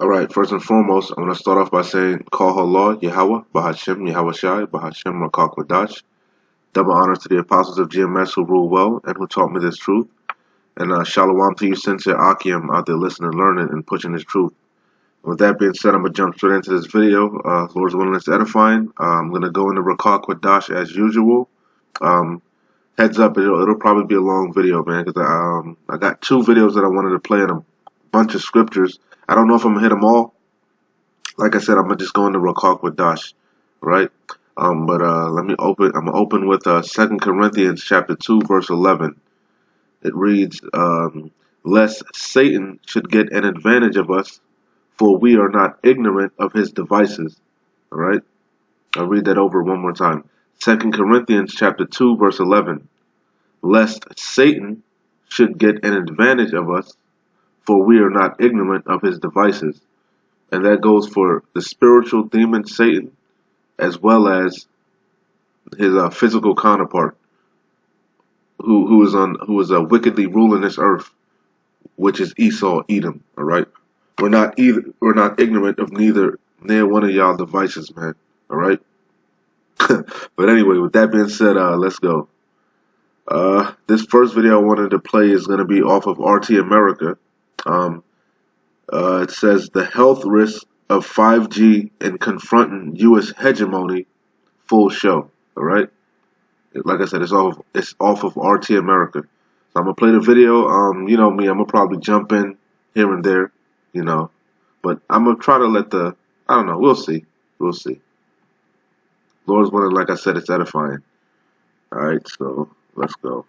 All right, first and foremost, I'm going to start off by saying, Call Allah, Yahweh, Bahashem, Yahweh Shai, Bahashem, Rakak Wadash. Double honor to the apostles of GMS who rule well and who taught me this truth. And shalom to you, sincere Akim, out there listening, learning, and pushing this truth. With that being said, I'm going to jump straight into this video. Lord's willing, it's edifying. I'm going to go into Rakak Wadash as usual. Heads up, it'll probably be a long video, man, because I got two videos that I wanted to play in a bunch of scriptures. I don't know if I'm going to hit them all. Like I said, I'm going to just go into Rakak Wadash, right? But let me open. I'm going to open with 2 Corinthians chapter 2, verse 11. It reads, lest Satan should get an advantage of us, for we are not ignorant of his devices. All right? I'll read that over one more time. 2 Corinthians chapter 2, verse 11. Lest Satan should get an advantage of us, for we are not ignorant of his devices. And that goes for the spiritual demon Satan, as well as his physical counterpart, who is wickedly ruling this earth, which is Esau, Edom. All right, we're not ignorant of neither one of y'all devices, man. All right. But anyway, with that being said, let's go. This first video I wanted to play is going to be off of RT America. It says the health risks of 5G and confronting U.S. hegemony, full show. All right. Like I said, it's off of RT America. So I'm gonna play the video. You know me, I'm gonna probably jump in here and there, you know, but I'm gonna try to let I don't know. We'll see. Lord's willing, like I said, it's edifying. All right, so let's go.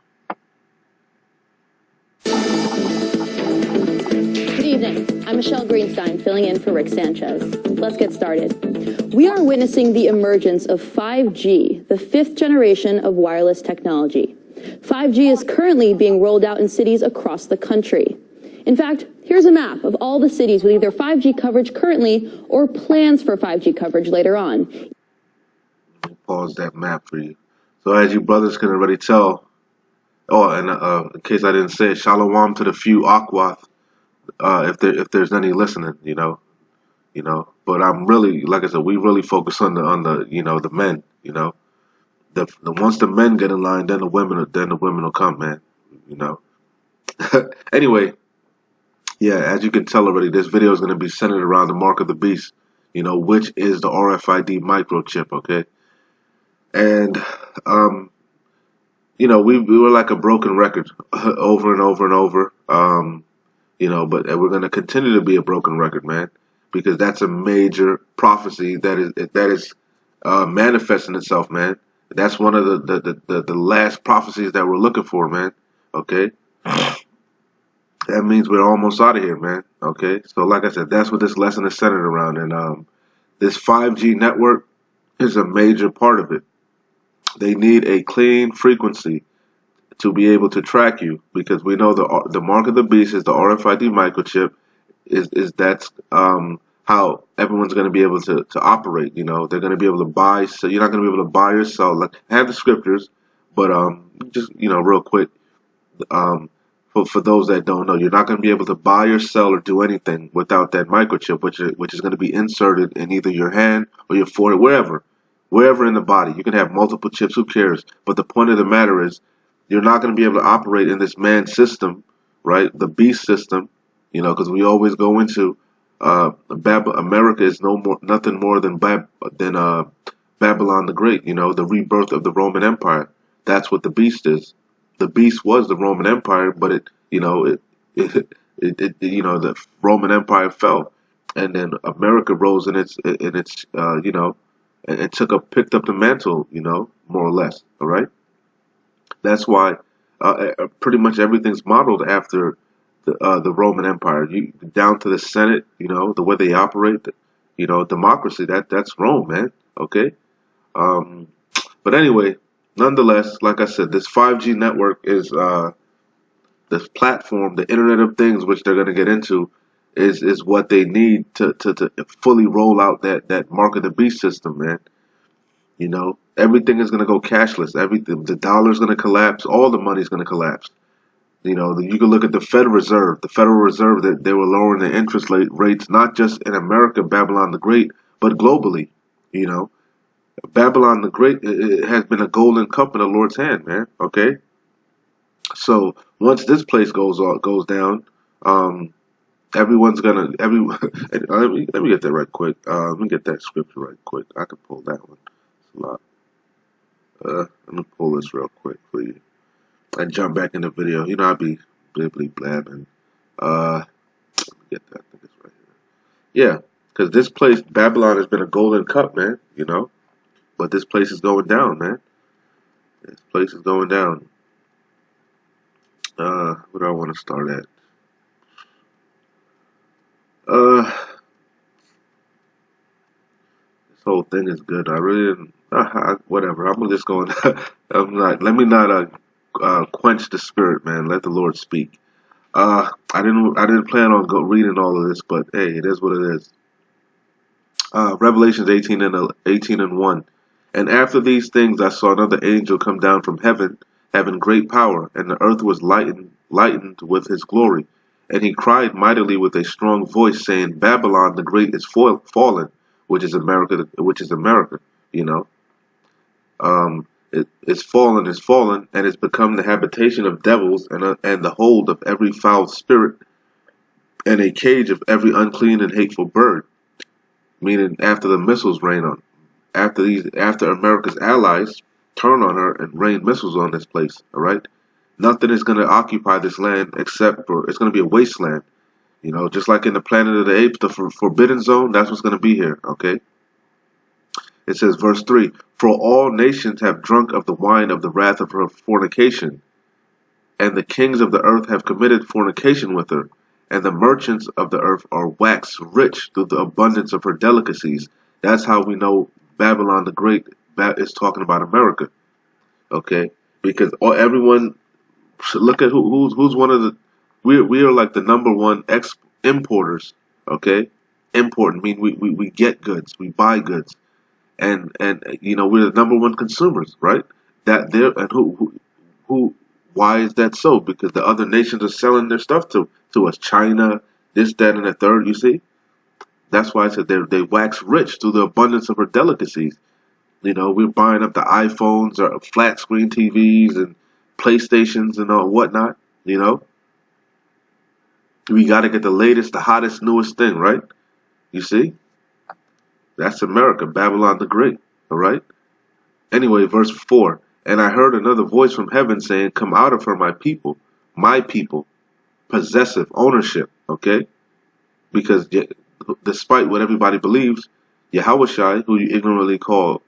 Good evening. I'm Michelle Greenstein, filling in for Rick Sanchez. Let's get started. We are witnessing the emergence of 5G, the fifth generation of wireless technology. 5G is currently being rolled out in cities across the country. In fact, here's a map of all the cities with either 5G coverage currently or plans for 5G coverage later on. Pause that map for you. So as you brothers can already tell, and in case I didn't say it, shalom to the few Akwath, if there's any listening, you know. But I'm really, like I said, we really focus on the men, you know. The once the men get in line, then the women will come, man, you know. Anyway, yeah, as you can tell already, this video is going to be centered around the mark of the beast, you know, which is the RFID microchip, okay. And you know, we were like a broken record over and over and over, you know, but we're going to continue to be a broken record, man, because that's a major prophecy that is manifesting itself, man. That's one of the last prophecies that we're looking for, man. Okay, that means we're almost out of here, man. Okay, so like I said, that's what this lesson is centered around, and this 5G network is a major part of it. They need a clean frequency to be able to track you, because we know the mark of the beast is the RFID microchip. That's how everyone's going to be able to operate. You know, they're going to be able to buy. So you're not going to be able to buy or sell. Like, I have the scriptures, but just, you know, real quick, for those that don't know, you're not going to be able to buy or sell or do anything without that microchip, which is going to be inserted in either your hand or your forehead, wherever in the body. You can have multiple chips, who cares? But the point of the matter is, you're not going to be able to operate in this man system, right? The beast system, you know, because we always go into America is nothing more than Babylon the Great, you know, the rebirth of the Roman Empire. That's what the beast is. The beast was the Roman Empire, but it you know, the Roman Empire fell, and then America rose in its you know, and picked up the mantle, you know, more or less. All right. That's why pretty much everything's modeled after the Roman Empire. Down to the Senate, you know, the way they operate, you know, democracy. That's Rome, man. Okay. But anyway, nonetheless, like I said, this 5G network is this platform, the Internet of Things, which they're going to get into, is what they need to fully roll out that mark of the beast system, man. You know, everything is going to go cashless. Everything, the dollar's going to collapse. All the money's going to collapse. You know, you can look at the Federal Reserve. The Federal Reserve, that they were lowering the interest rates, not just in America, Babylon the Great, but globally. You know, Babylon the Great, it has been a golden cup in the Lord's hand, man. Okay, so once this place goes down, um, everyone's gonna let me get that right quick. Let me get that scripture right quick. I can pull that one. It's a lot. Let me pull this real quick for you and jump back in the video. You know, I'll be blibbly blabbing. Let me get that. I think it's right here. Yeah, because this place, Babylon, has been a golden cup, man. You know, but this place is going down, man. This place is going down. Where do I want to start at? This whole thing is good. I really didn't. Whatever. I'm just going. I'm not. Let me not quench the spirit, man. Let the Lord speak. I didn't plan on reading all of this, but hey, it is what it is. Revelations 18:1. And after these things, I saw another angel come down from heaven, having great power, and the earth was lightened with his glory. And he cried mightily with a strong voice, saying, Babylon the Great is fallen, which is America. Which is America. You know, it's fallen, and it's become the habitation of devils, and the hold of every foul spirit, and a cage of every unclean and hateful bird. Meaning, after the missiles rain on, after America's allies turn on her and rain missiles on this place, all right, nothing is going to occupy this land except for it's going to be a wasteland. You know, just like in the Planet of the Apes, the Forbidden Zone, that's what's going to be here. Okay. It says, verse 3, for all nations have drunk of the wine of the wrath of her fornication, and the kings of the earth have committed fornication with her, and the merchants of the earth are waxed rich through the abundance of her delicacies. That's how we know Babylon the Great is talking about America, okay? Because everyone, look at who's one of the, we are like the number one importers, okay? Important mean we get goods, we buy goods, and you know, we're the number one consumers, right? That there, and who why is that so? Because the other nations are selling their stuff to us. China, this, that, and the third, you see? That's why I said they wax rich through the abundance of her delicacies. You know, we're buying up the iPhones or flat screen TVs and PlayStations and all whatnot, you know? We got to get the latest, the hottest, newest thing, right? You see? That's America, Babylon the Great, all right? Anyway, verse 4. And I heard another voice from heaven saying, come out of her, my people, possessive ownership, okay? Because despite what everybody believes, Yahushua, who you ignorantly call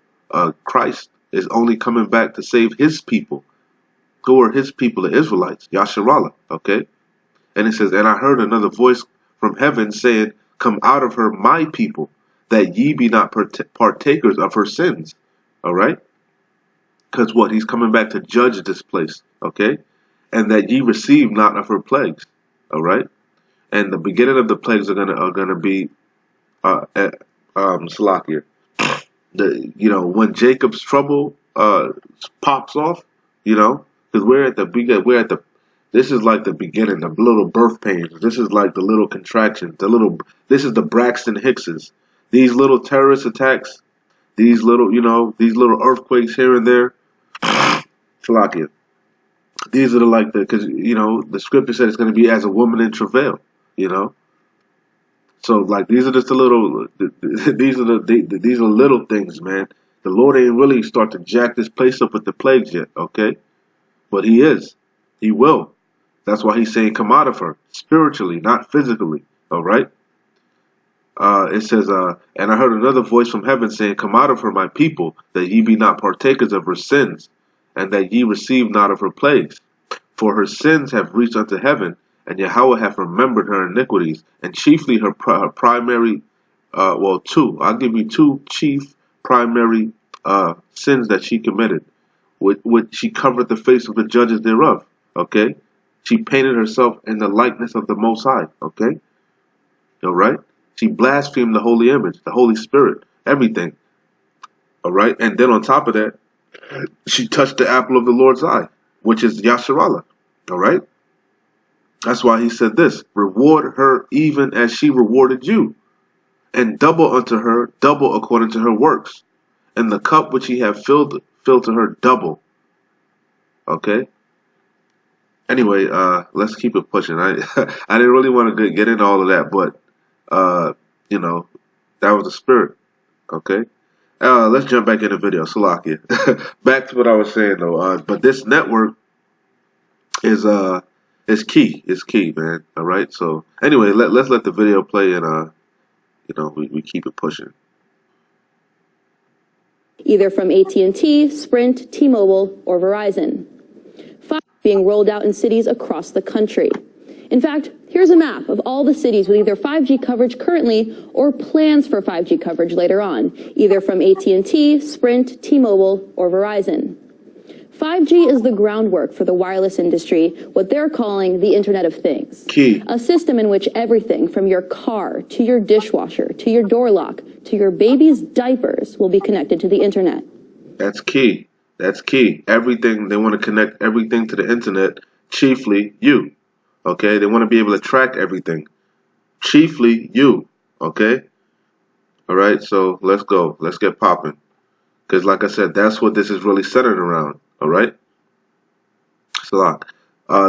Christ, is only coming back to save his people. Who are his people, the Israelites? Yasharallah, okay? And it says, and I heard another voice from heaven saying, come out of her, my people, that ye be not partakers of her sins, all right? Because what? He's coming back to judge this place, okay? And that ye receive not of her plagues, all right? And the beginning of the plagues are gonna be Salakia. When Jacob's trouble pops off, you know, because this is like the beginning, the little birth pains. This is like the little contractions, this is the Braxton Hickses. These little terrorist attacks, these little earthquakes here and there. Salakia. These are because the scripture said it's going to be as a woman in travail, you know. So these are just these are little things, man. The Lord ain't really start to jack this place up with the plagues yet, okay? But He will. That's why He's saying come out of her spiritually, not physically, all right? It says, and I heard another voice from heaven saying, come out of her, my people, that ye be not partakers of her sins, and that ye receive not of her plagues. For her sins have reached unto heaven, and Yahweh hath remembered her iniquities, and chiefly her primary, two. I'll give you two chief primary sins that she committed, which she covered the face of the judges thereof, okay? She painted herself in the likeness of the Most High, okay? All right? She blasphemed the holy image, the Holy Spirit, everything, all right? And then on top of that, she touched the apple of the Lord's eye, which is Yasharallah, all right? That's why he said this, reward her even as she rewarded you, and double unto her, double according to her works. And the cup which he have filled to her double. Okay? Anyway, let's keep it pushing. I I didn't really want to get into all of that, but you know, that was the spirit. Okay? Let's jump back in the video. Salakia. Back to what I was saying though. But this network is key. It's key, man. All right. So anyway, let's let the video play and we keep it pushing. Either from AT&T, Sprint, T-Mobile, or Verizon. 5G being rolled out in cities across the country. In fact, here's a map of all the cities with either 5G coverage currently or plans for 5G coverage later on, either from AT&T, Sprint, T-Mobile, or Verizon. 5G is the groundwork for the wireless industry, what they're calling the Internet of Things. Key. A system in which everything from your car to your dishwasher to your door lock to your baby's diapers will be connected to the Internet. That's key. That's key. Everything, they want to connect everything to the Internet, chiefly you. Okay? They want to be able to track everything. Chiefly you. Okay? All right? So let's go. Let's get popping. Because like I said, that's what this is really centered around. All right? Salak.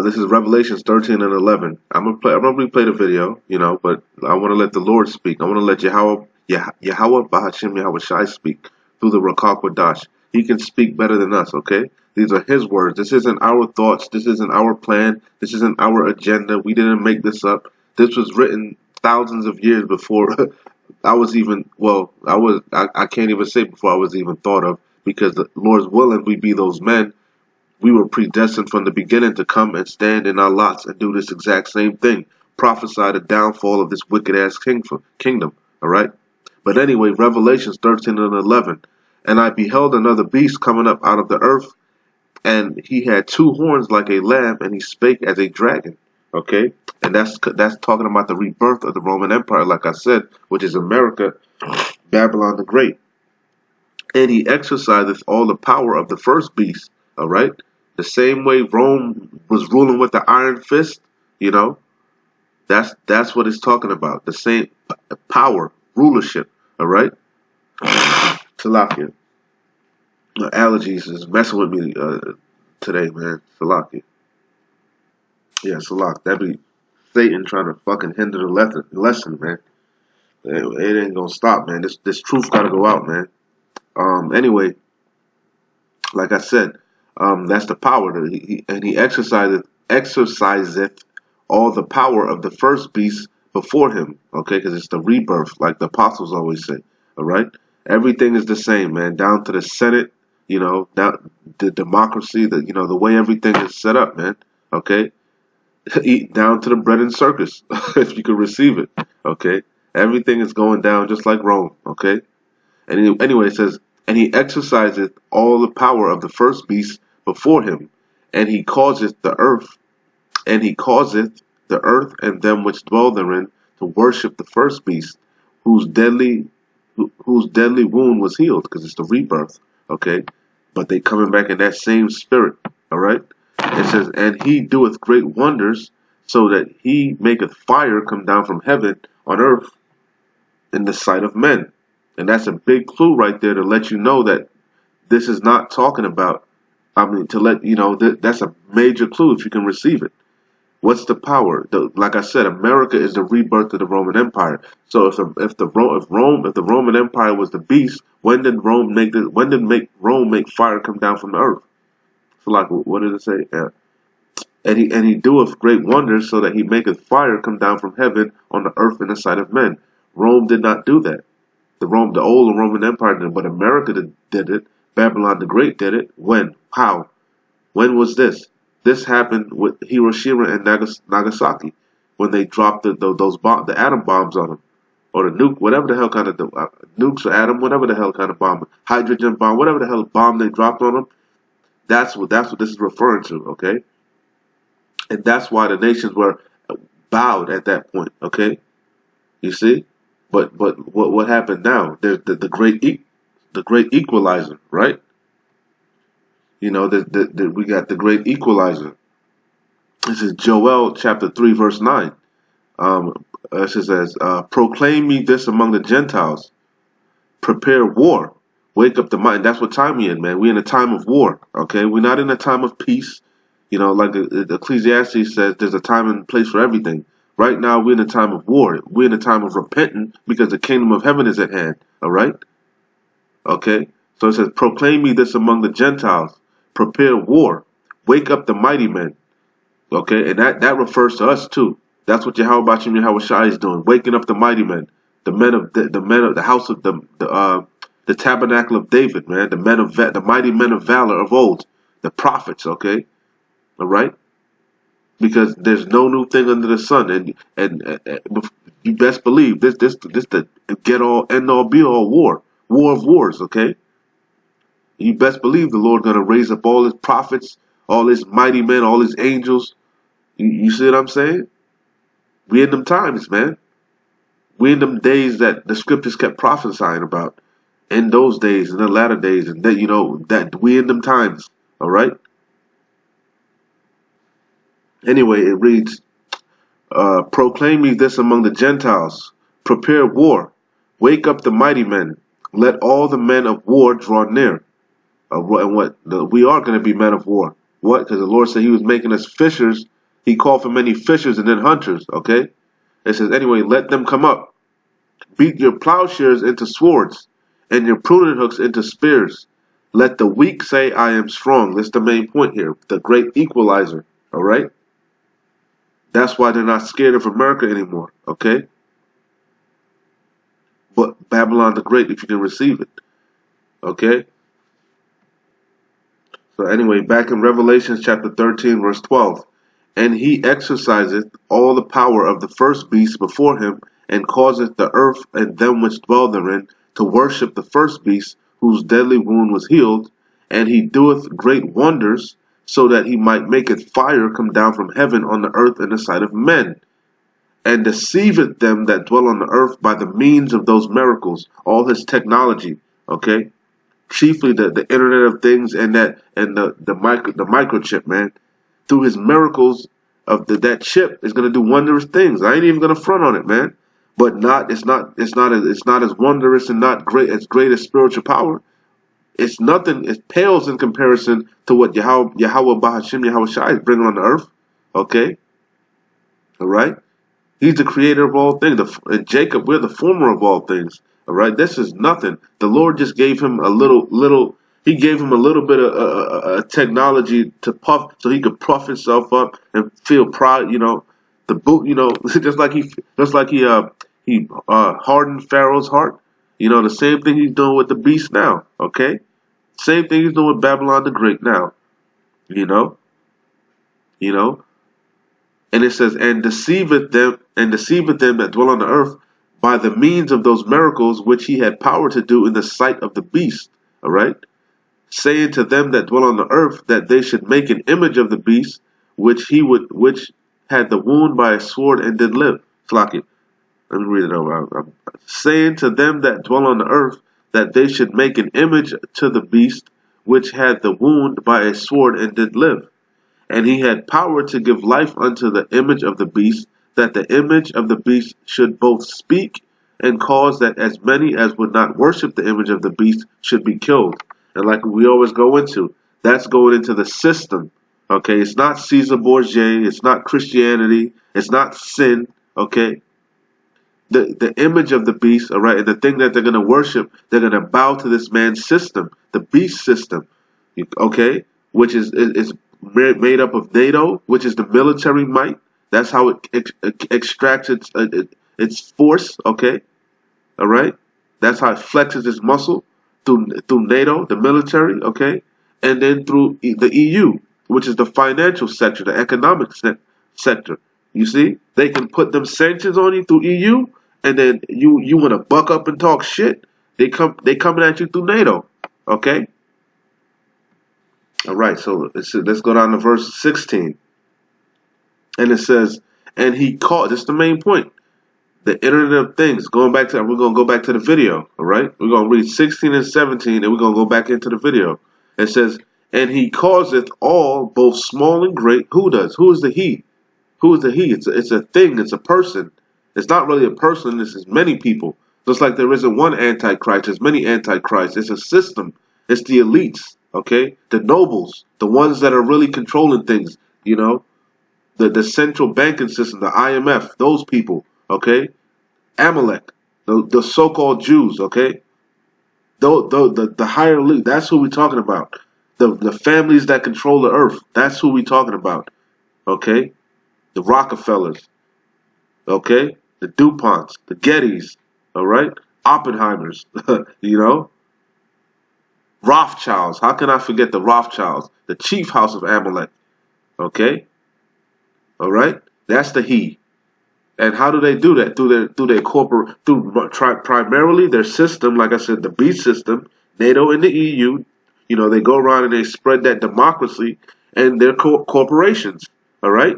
This is Revelations 13 and 11. I'm gonna replay the video, but I want to let the Lord speak. I want to let Yahweh Bahashim Yahweh Shai speak through the Rakak Wadash. He can speak better than us, okay? These are his words. This isn't our thoughts. This isn't our plan. This isn't our agenda. We didn't make this up. This was written thousands of years before I was even, I can't even say before I was even thought of, because the Lord's willing we be those men. We were predestined from the beginning to come and stand in our lots and do this exact same thing. Prophesy the downfall of this wicked-ass kingdom, all right? But anyway, Revelations 13 and 11. And I beheld another beast coming up out of the earth, and he had two horns like a lamb, and he spake as a dragon, okay? And that's talking about the rebirth of the Roman Empire, like I said, which is America, Babylon the Great. And he exerciseth all the power of the first beast, all right? The same way Rome was ruling with the iron fist, that's what it's talking about. The same power, rulership, all right? Salakia. Allergies is messing with me today, man. Salakia. Yeah, Salak. That be Satan trying to fucking hinder the lesson, man. It ain't gonna stop, man. This truth gotta go out, man. Anyway, like I said, that's the power that he exerciseth all the power of the first beast before him. Okay, because it's the rebirth, like the apostles always say. All right, everything is the same, man. Down to the Senate, down the democracy, the way everything is set up, man. Okay, down to the bread and circus, if you could receive it. Okay, everything is going down just like Rome. Okay, and anyway, it says, and he exerciseth all the power of the first beast before him, and he causeth the earth and them which dwell therein to worship the first beast, whose deadly wound was healed, because it's the rebirth. Okay, but they coming back in that same spirit. All right, it says, and he doeth great wonders, so that he maketh fire come down from heaven on earth in the sight of men. And that's a big clue right there to let you know that this is not talking about, to let you know that's a major clue if you can receive it. What's the power? Like I said, America is the rebirth of the Roman Empire. So if the Roman Empire was the beast, when did Rome make fire come down from the earth? So like, what did it say? Yeah. And he doeth great wonders, so that he maketh fire come down from heaven on the earth in the sight of men. Rome did not do that. The old Roman Empire did, but America did it. Babylon the Great did it. When? How? When was this? This happened with Hiroshima and Nagasaki, when they dropped the atom bombs on them, or the nuke, whatever the hell kind of nukes or atom, whatever the hell kind of bomb, hydrogen bomb, whatever the hell bomb they dropped on them. That's what this is referring to. Okay, and that's why the nations were bowed at that point. Okay, you see. But what happened now? There's the great equalizer, right? We got the great equalizer. This is Joel chapter 3, verse 9. It says, proclaim me this among the Gentiles. Prepare war. Wake up the mind. That's what time we in, man. We're in a time of war. Okay, we're not in a time of peace. You know, like the Ecclesiastes says, there's a time and place for everything. Right now, we're in a time of war. We're in a time of repenting because the kingdom of heaven is at hand. All right. Okay. So it says, proclaim me this among the Gentiles. Prepare war. Wake up the mighty men. Okay, and that refers to us too. That's what Yahweh Bashim Yahweh Shai is doing, waking up the mighty men, the men of the house of the tabernacle of David, man, the mighty men of valor of old, the prophets. Okay, all right, because there's no new thing under the sun, and you best believe this the get all end all be all war of wars. Okay, you best believe the Lord gonna raise up all his prophets, all his mighty men, all his angels. You see what I'm saying? We in them times, man. We in them days that the scriptures kept prophesying about. In those days, in the latter days, and that that we in them times. All right. Anyway, it reads, proclaim me this among the Gentiles. Prepare war. Wake up the mighty men. Let all the men of war draw near. And we are going to be men of war. What? Because the Lord said he was making us fishers. He called for many fishers and then hunters, okay? It says, anyway, let them come up. Beat your plowshares into swords and your pruning hooks into spears. Let the weak say, I am strong. That's the main point here, the great equalizer, all right? That's why they're not scared of America anymore, okay? But Babylon the Great, if you can receive it, okay? So anyway, back in Revelation chapter 13, verse 12. And he exerciseth all the power of the first beast before him, and causeth the earth and them which dwell therein to worship the first beast, whose deadly wound was healed. And he doeth great wonders, so that he might maketh fire come down from heaven on the earth in the sight of men, and deceiveth them that dwell on the earth by the means of those miracles, all his technology, okay? Chiefly the Internet of Things and the microchip, man. Through his miracles of that chip is gonna do wondrous things. I ain't even gonna front on it, man. But it's not as wondrous and not great as spiritual power. It's nothing. It pales in comparison to what Yahweh Bahashim Yahweh Shai is bringing on the earth. Okay, all right. He's the creator of all things. And Jacob, we're the former of all things. All right. This is nothing. The Lord just gave him a little. He gave him a little bit of technology to puff, so he could puff himself up and feel proud. The boot. Just like he hardened Pharaoh's heart. The same thing he's doing with the beast now. Okay, same thing he's doing with Babylon the Great now. You know. And it says, and deceiveth them that dwell on the earth by the means of those miracles which he had power to do in the sight of the beast. All right. Saying to them that dwell on the earth that they should make an image of the beast, which had the wound by a sword and did live. Slaki. Let me read it over. Saying to them that dwell on the earth that they should make an image to the beast, which had the wound by a sword and did live. And he had power to give life unto the image of the beast, that the image of the beast should both speak and cause that as many as would not worship the image of the beast should be killed. And like we always go into, that's going into the system. Okay, it's not Caesar Borgia, it's not Christianity, it's not sin. Okay, the image of the beast, all right, and the thing that they're going to worship, they're going to bow to this man's system, the beast system. Okay, which is made up of NATO, which is the military might. That's how it extracts its force. Okay, all right. That's how it flexes its muscle through NATO, the military. Okay, and then through the EU, which is the financial sector, the economic sector. You see, they can put them sanctions on you through EU, and then you want to buck up and talk shit. They coming at you through NATO. Okay. All right, so let's go down to verse 16. And it says, and he called, this is the main point, the Internet of Things. We're going to go back to the video, all right? We're going to read 16 and 17, and we're going to go back into the video. It says, And he causeth all, both small and great. Who does? Who is the he? Who is the he? It's a thing. It's a person. It's not really a person. This is many people. Just like there isn't one antichrist, there's many antichrists. It's a system. It's the elites, okay? The nobles, the ones that are really controlling things, you know? The central banking system, the IMF, those people, okay? Amalek, the so-called Jews, okay? The higher elite, that's who we're talking about. The families that control the earth, that's who we're talking about, okay? The Rockefellers, okay? The DuPonts, the Gettys, all right? Oppenheimers, you know? Rothschilds. How can I forget the Rothschilds? The chief house of Amalek, okay? All right? That's the he. And how do they do that? Primarily their system, like I said, the beast system, NATO and the EU. You know, they go around and they spread that democracy and their corporations. All right?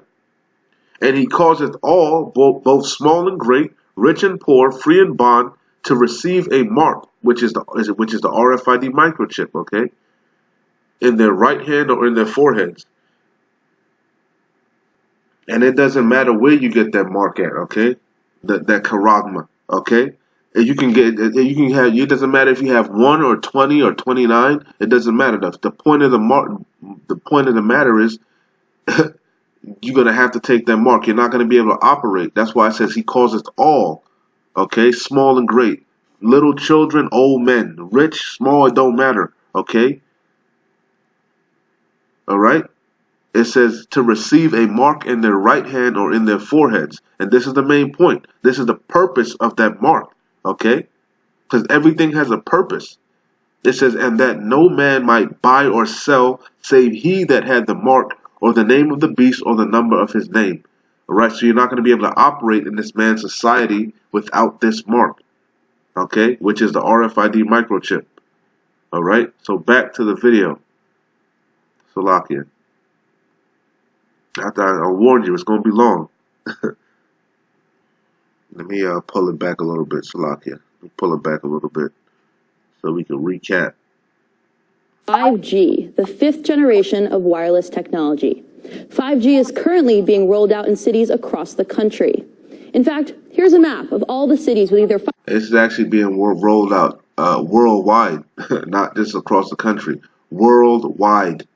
And he causeth all, both small and great, rich and poor, free and bond, to receive a mark, which is the RFID microchip, okay, in their right hand or in their foreheads. And it doesn't matter where you get that mark at, okay, that charagma, okay. And you can have. It doesn't matter if you have 1 or 20 or 29. It doesn't matter. The point of the matter is you're going to have to take that mark. You're not going to be able to operate. That's why it says he causes all, okay, small and great, little children, old men, rich, small, it don't matter, okay? All right? It says to receive a mark in their right hand or in their foreheads. And this is the main point. This is the purpose of that mark, okay? Because everything has a purpose. It says, and that no man might buy or sell save he that had the mark or the name of the beast or the number of his name. All right, so you're not going to be able to operate in this man's society without this mark, okay, which is the RFID microchip. All right, so back to the video. Salakia. I warned you, it's going to be long. Let me pull it back a little bit, Salakia. Pull it back a little bit so we can recap. 5G, the 5th generation of wireless technology. 5G is currently being rolled out in cities across the country. In fact, here's a map of all the cities with either. It's actually being rolled out worldwide, not just across the country, worldwide.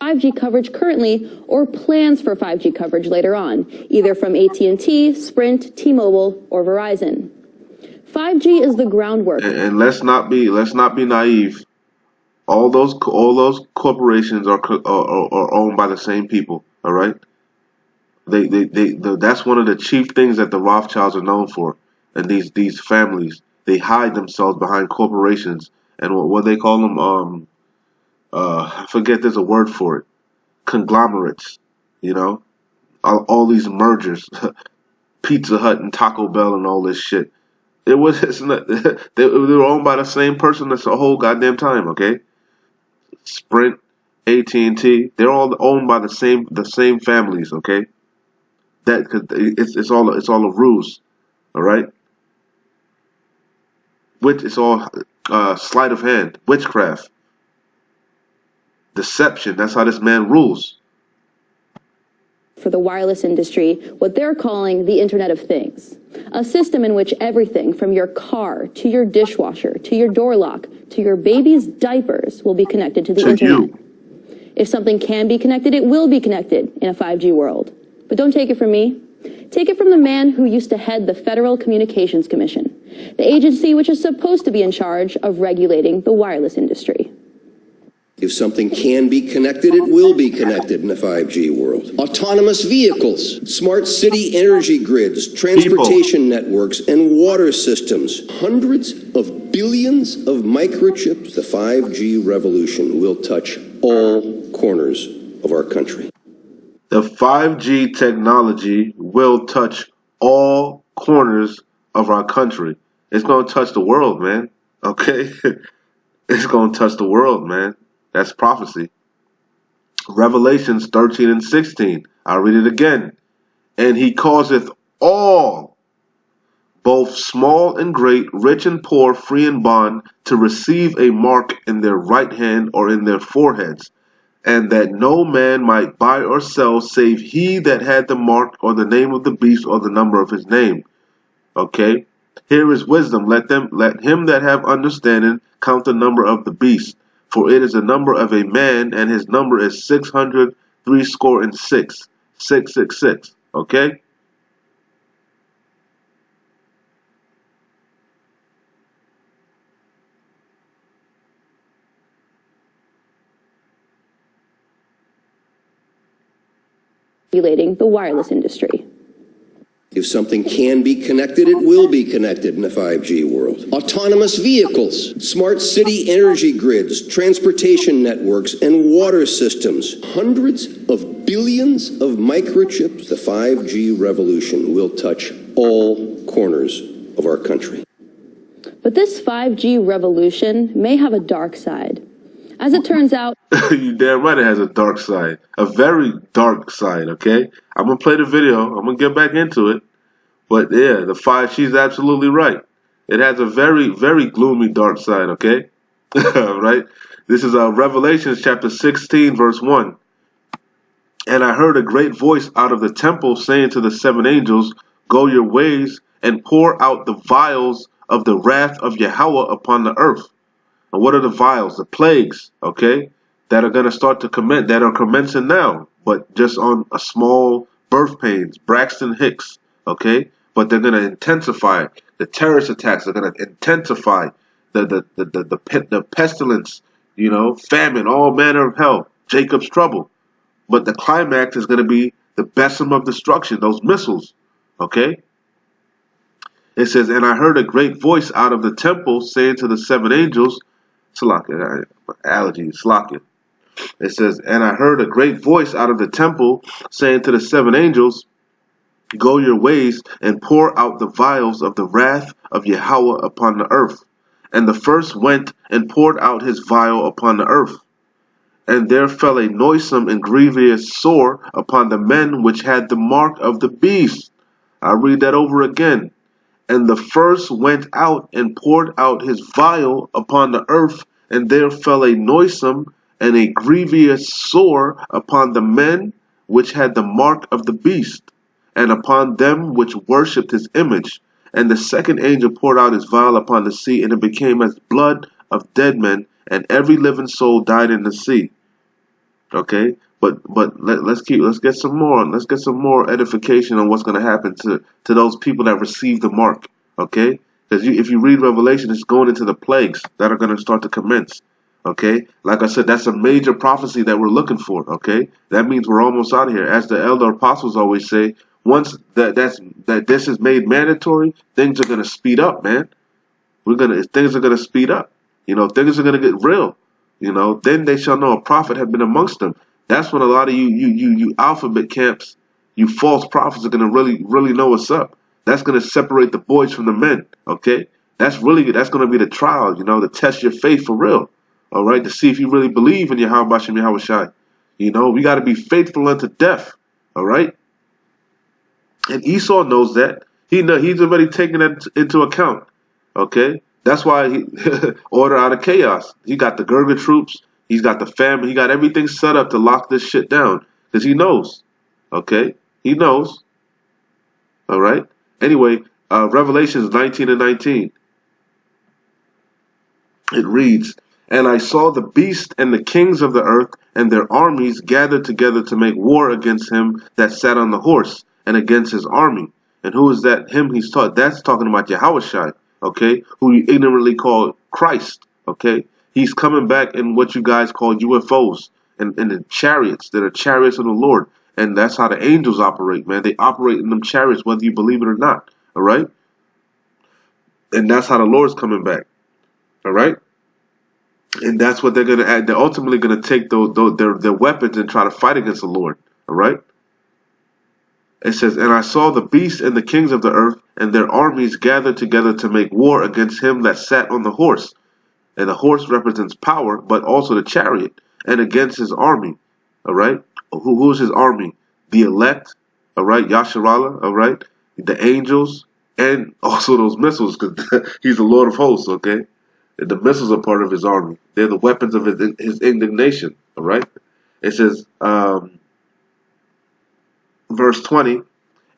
5G coverage currently or plans for 5G coverage later on, either from AT&T, Sprint, T-Mobile, or Verizon. 5G is the groundwork. And let's not be naive. All those corporations are owned by the same people. All right. That's one of the chief things that the Rothschilds are known for. And these families, they hide themselves behind corporations and what they call them. I forget. There's a word for it. Conglomerates. You know, all these mergers, Pizza Hut and Taco Bell and all this shit. It's not, they were owned by the same person that's the whole goddamn time. Okay. Sprint, AT&T, they're all owned by the same families, okay? It's all a ruse, all right? Which it's all sleight of hand, witchcraft, deception. That's how this man rules. For the wireless industry, what they're calling the Internet of Things. A system in which everything from your car to your dishwasher to your door lock to your baby's diapers will be connected to the internet. If something can be connected, it will be connected in a 5G world. But don't take it from me. Take it from the man who used to head the Federal Communications Commission, the agency which is supposed to be in charge of regulating the wireless industry. If something can be connected, it will be connected in the 5G world. Autonomous vehicles, smart city energy grids, transportation networks, and water systems. Hundreds of billions of microchips. The 5G revolution will touch all corners of our country. The 5G technology will touch all corners of our country. It's going to touch the world, man. Okay? It's going to touch the world, man. That's prophecy. Revelations 13 and 16. I'll read it again. And he causeth all, both small and great, rich and poor, free and bond, to receive a mark in their right hand or in their foreheads, and that no man might buy or sell save he that had the mark or the name of the beast or the number of his name. Okay? Here is wisdom. Let him that have understanding count the number of the beast, for it is the number of a man, and his number is 666. 666. Okay? Regulating the wireless industry. If something can be connected, it will be connected in the 5G world. Autonomous vehicles, smart city energy grids, transportation networks, and water systems. Hundreds of billions of microchips. The 5G revolution will touch all corners of our country. But this 5G revolution may have a dark side. As it turns out, You damn right it has a dark side. A very dark side, okay? I'm going to play the video. I'm going to get back into it. But yeah, she's absolutely right. It has a very, very gloomy dark side, okay? Right? This is Revelations chapter 16, verse 1. And I heard a great voice out of the temple saying to the seven angels, go your ways and pour out the vials of the wrath of Yahweh upon the earth. And what are the vials? The plagues, okay, that are going to start to commence, that are commencing now, but just on a small birth pains, Braxton Hicks, okay, but they're going to intensify. The terrorist attacks are going to intensify. The pestilence, you know, famine, all manner of hell, Jacob's trouble. But the climax is going to be the besom of destruction, those missiles, okay. It says, and I heard a great voice out of the temple saying to the seven angels, Salakia, allergy, Salakia. It says, and I heard a great voice out of the temple saying to the seven angels, go your ways and pour out the vials of the wrath of Yahweh upon the earth. And the first went and poured out his vial upon the earth. And there fell a noisome and grievous sore upon the men which had the mark of the beast. I'll read that over again. And the first went out and poured out his vial upon the earth, and there fell a noisome and a grievous sore upon the men which had the mark of the beast, and upon them which worshipped his image. And the second angel poured out his vial upon the sea, and it became as blood of dead men, and every living soul died in the sea. Okay, but let's get some more edification on what's going to happen to those people that receive the mark. Okay, because if you read Revelation, it's going into the plagues that are going to start to commence. Okay, like I said, that's a major prophecy that we're looking for. Okay, that means we're almost out of here. As the elder apostles always say, once that this is made mandatory, things are going to speed up, man. Things are going to speed up. You know, things are going to get real. You know, then they shall know a prophet have been amongst them. That's when a lot of you alphabet camps, you false prophets are going to really know what's up. That's going to separate the boys from the men. Okay, that's going to be the trial. You know, to test your faith for real. All right, to see if you really believe in Yahweh Shem Yahweh Shai. You know, we got to be faithful unto death. All right, and Esau knows that. He's already taken that into account. Okay. That's why he order out of chaos. He got the Gurga troops. He's got the family. He got everything set up to lock this shit down. Because he knows. Okay? He knows. All right? Anyway, Revelations 19 and 19. It reads, and I saw the beast and the kings of the earth and their armies gathered together to make war against him that sat on the horse and against his army. And who is that him he's taught? That's talking about Yahweh Shai. Okay, who you ignorantly call Christ. Okay, he's coming back in what you guys call UFOs and the chariots that are chariots of the Lord, and that's how the angels operate, man. They operate in them chariots, whether you believe it or not. All right, and that's how the Lord's coming back. All right, and that's what they're gonna add. They're ultimately gonna take their weapons and try to fight against the Lord. All right. It says, and I saw the beast and the kings of the earth and their armies gathered together to make war against him that sat on the horse. And the horse represents power, but also the chariot, and against his army. All right? Who is his army? The elect, all right? Yasharallah, all right? The angels, and also those missiles, because he's the Lord of Hosts, okay? And the missiles are part of his army. They're the weapons of his indignation, all right? It says, verse 20,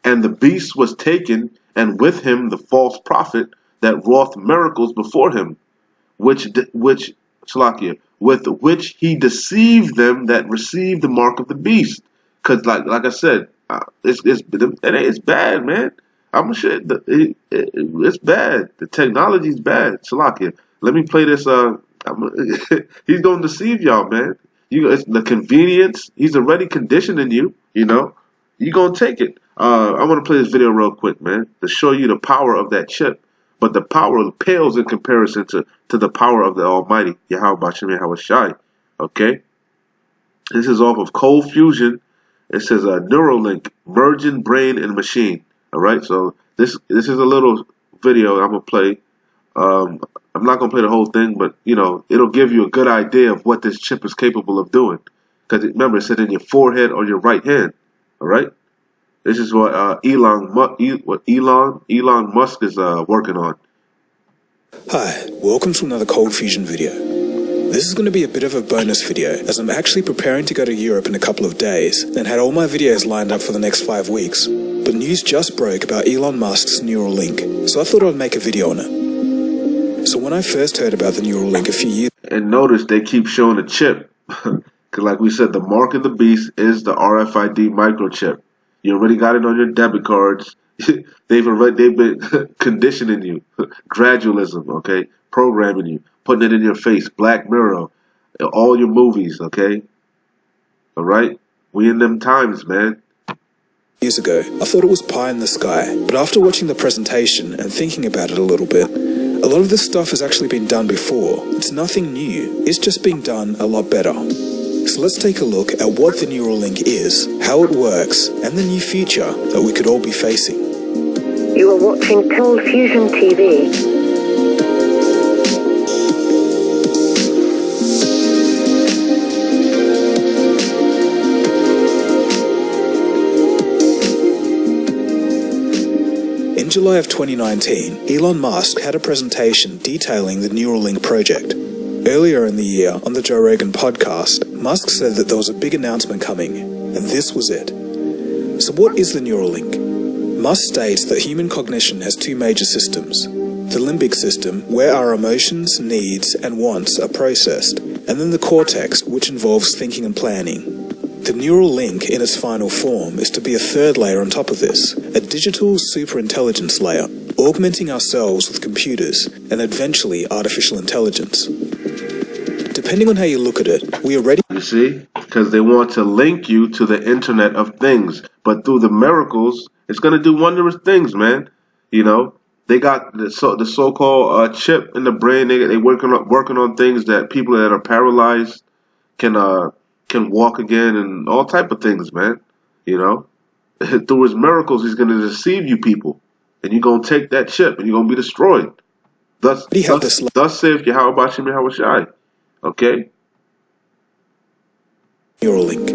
and the beast was taken, and with him the false prophet that wrought miracles before him, Shalakia, with which he deceived them that received the mark of the beast. Because, like I said, it's bad, man. I'm sure it's bad. The technology's bad. Shalakia. Let me play this. He's gonna deceive y'all, man. It's the convenience. He's already conditioning you. You know, you gonna take it. I want to play this video real quick, man, to show you the power of that chip. But the power pales in comparison to the power of the Almighty, Yahweh Bashim Yahweh Shai. Okay? This is off of Cold Fusion. It says Neuralink, merging brain and machine. Alright, so this is a little video I'm going to play. I'm not going to play the whole thing, but, you know, it'll give you a good idea of what this chip is capable of doing. Because remember, it's in your forehead or your right hand. Alright? This is what Elon Musk is working on. Hi, welcome to another Cold Fusion video. This is going to be a bit of a bonus video, as I'm actually preparing to go to Europe in a couple of days and had all my videos lined up for the next 5 weeks. But news just broke about Elon Musk's Neuralink, so I thought I'd make a video on it. So when I first heard about the Neuralink a few years ago... And notice they keep showing the chip. Because like we said, the mark of the beast is the RFID microchip. You already got it on your debit cards. They've been conditioning you, gradualism, okay, programming you, putting it in your face, Black Mirror, all your movies, okay. All right, we in them times, man. Years ago, I thought it was pie in the sky, but after watching the presentation and thinking about it a little bit, a lot of this stuff has actually been done before. It's nothing new. It's just being done a lot better. So let's take a look at what the Neuralink is, how it works, and the new future that we could all be facing. You are watching Cold Fusion TV. In July of 2019, Elon Musk had a presentation detailing the Neuralink project. Earlier in the year, on the Joe Rogan podcast, Musk said that there was a big announcement coming, and this was it. So what is the Neuralink? Musk states that human cognition has two major systems. The limbic system, where our emotions, needs, and wants are processed, and then the cortex, which involves thinking and planning. The Neuralink in its final form is to be a third layer on top of this, a digital superintelligence layer, augmenting ourselves with computers and eventually artificial intelligence. Depending on how you look at it, we already... You see? Because they want to link you to the Internet of Things. But through the miracles, it's going to do wondrous things, man. You know? They got the so-called chip in the brain. They working on things that people that are paralyzed can walk again and all type of things, man. You know? Through his miracles, he's going to deceive you people. And you're going to take that chip and you're going to be destroyed. Thus saith Yahweh Bashim Yahweh Shai. Okay? Neuralink.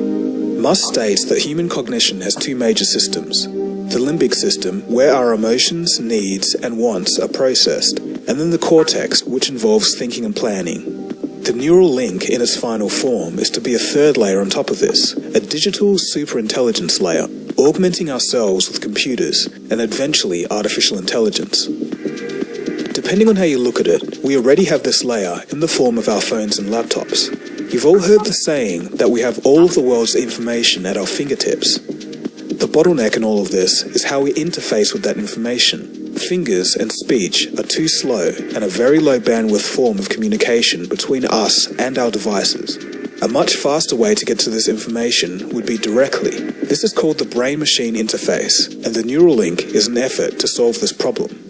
Musk states that human cognition has two major systems. The limbic system, where our emotions, needs, and wants are processed, and then the cortex, which involves thinking and planning. The Neuralink in its final form is to be a third layer on top of this, a digital superintelligence layer, augmenting ourselves with computers and eventually artificial intelligence. Depending on how you look at it, we already have this layer in the form of our phones and laptops. You've all heard the saying that we have all of the world's information at our fingertips. The bottleneck in all of this is how we interface with that information. Fingers and speech are too slow and a very low bandwidth form of communication between us and our devices. A much faster way to get to this information would be directly. This is called the brain-machine interface, and the Neuralink is an effort to solve this problem.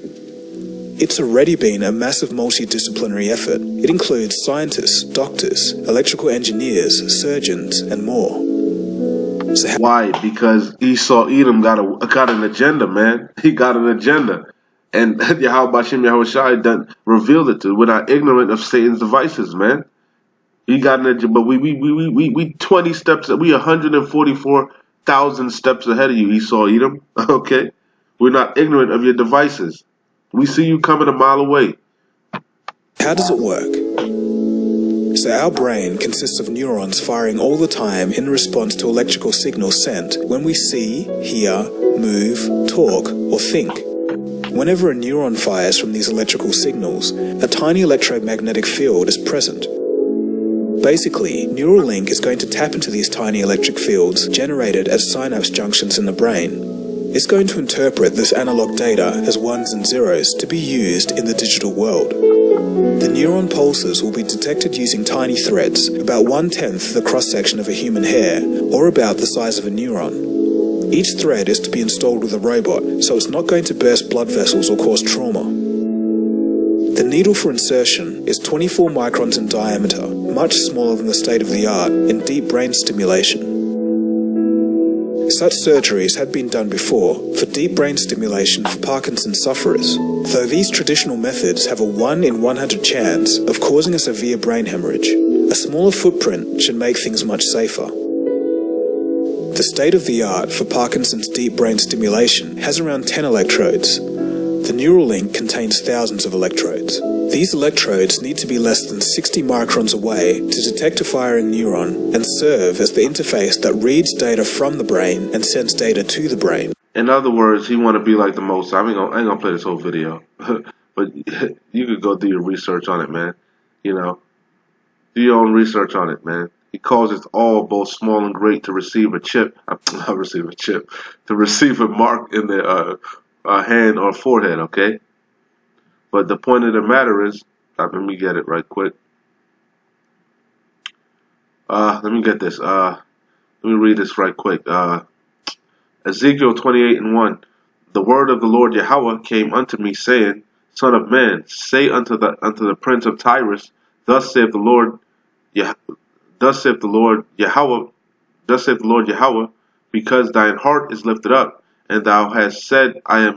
It's already been a massive multidisciplinary effort. It includes scientists, doctors, electrical engineers, surgeons, and more. So why? Because Esau Edom got an agenda, man. He got an agenda. And Yahweh Bashim Yahweh Shai done revealed it to. We're not ignorant of Satan's devices, man. He got an agenda, but we 20 steps, we 144,000 steps ahead of you, Esau Edom. Okay? We're not ignorant of your devices. We see you coming a mile away. How does it work? So our brain consists of neurons firing all the time in response to electrical signals sent when we see, hear, move, talk, or think. Whenever a neuron fires from these electrical signals, a tiny electromagnetic field is present. Basically, Neuralink is going to tap into these tiny electric fields generated at synapse junctions in the brain. It's going to interpret this analog data as ones and zeros to be used in the digital world. The neuron pulses will be detected using tiny threads, about 1/10 the cross-section of a human hair, or about the size of a neuron. Each thread is to be installed with a robot, so it's not going to burst blood vessels or cause trauma. The needle for insertion is 24 microns in diameter, much smaller than the state-of-the-art in deep brain stimulation. Such surgeries had been done before for deep brain stimulation for Parkinson's sufferers, though these traditional methods have a 1 in 100 chance of causing a severe brain hemorrhage. A smaller footprint should make things much safer. The state-of-the-art for Parkinson's deep brain stimulation has around 10 electrodes. The Neuralink contains thousands of electrodes. These electrodes need to be less than 60 microns away to detect a firing neuron and serve as the interface that reads data from the brain and sends data to the brain. In other words, he want to be like the Most High. I ain't gonna play this whole video, but you could go do your research on it, man. You know, do your own research on it, man. He calls us all, both small and great, to receive a chip. Not receive a chip, to receive a mark in the hand or forehead, okay? But the point of the matter is, let me get it right quick. Let me get this. Let me read this right quick. Ezekiel 28:1. The word of the Lord Yahweh came unto me, saying, Son of man, say unto the prince of Tyrus, Thus saith the Lord Yahweh, because thine heart is lifted up, and thou hast said, I am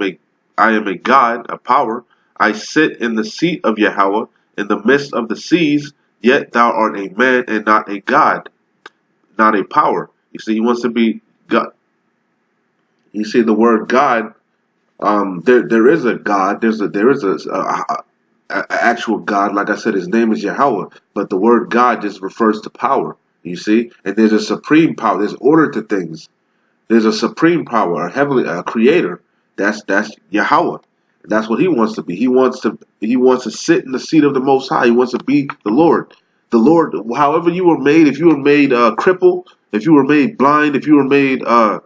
a God, a power. I sit in the seat of Yahweh, in the midst of the seas, yet thou art a man and not a God, not a power. You see, he wants to be God. You see, the word God, there is a God, there is a actual God. Like I said, his name is Yahweh, but the word God just refers to power. You see, and there's a supreme power. There's order to things. There's a supreme power, a heavenly creator. That's Yahweh. That's what he wants to be. He wants to sit in the seat of the Most High. He wants to be the Lord. The Lord, however you were made, if you were made crippled, if you were made blind, if you were made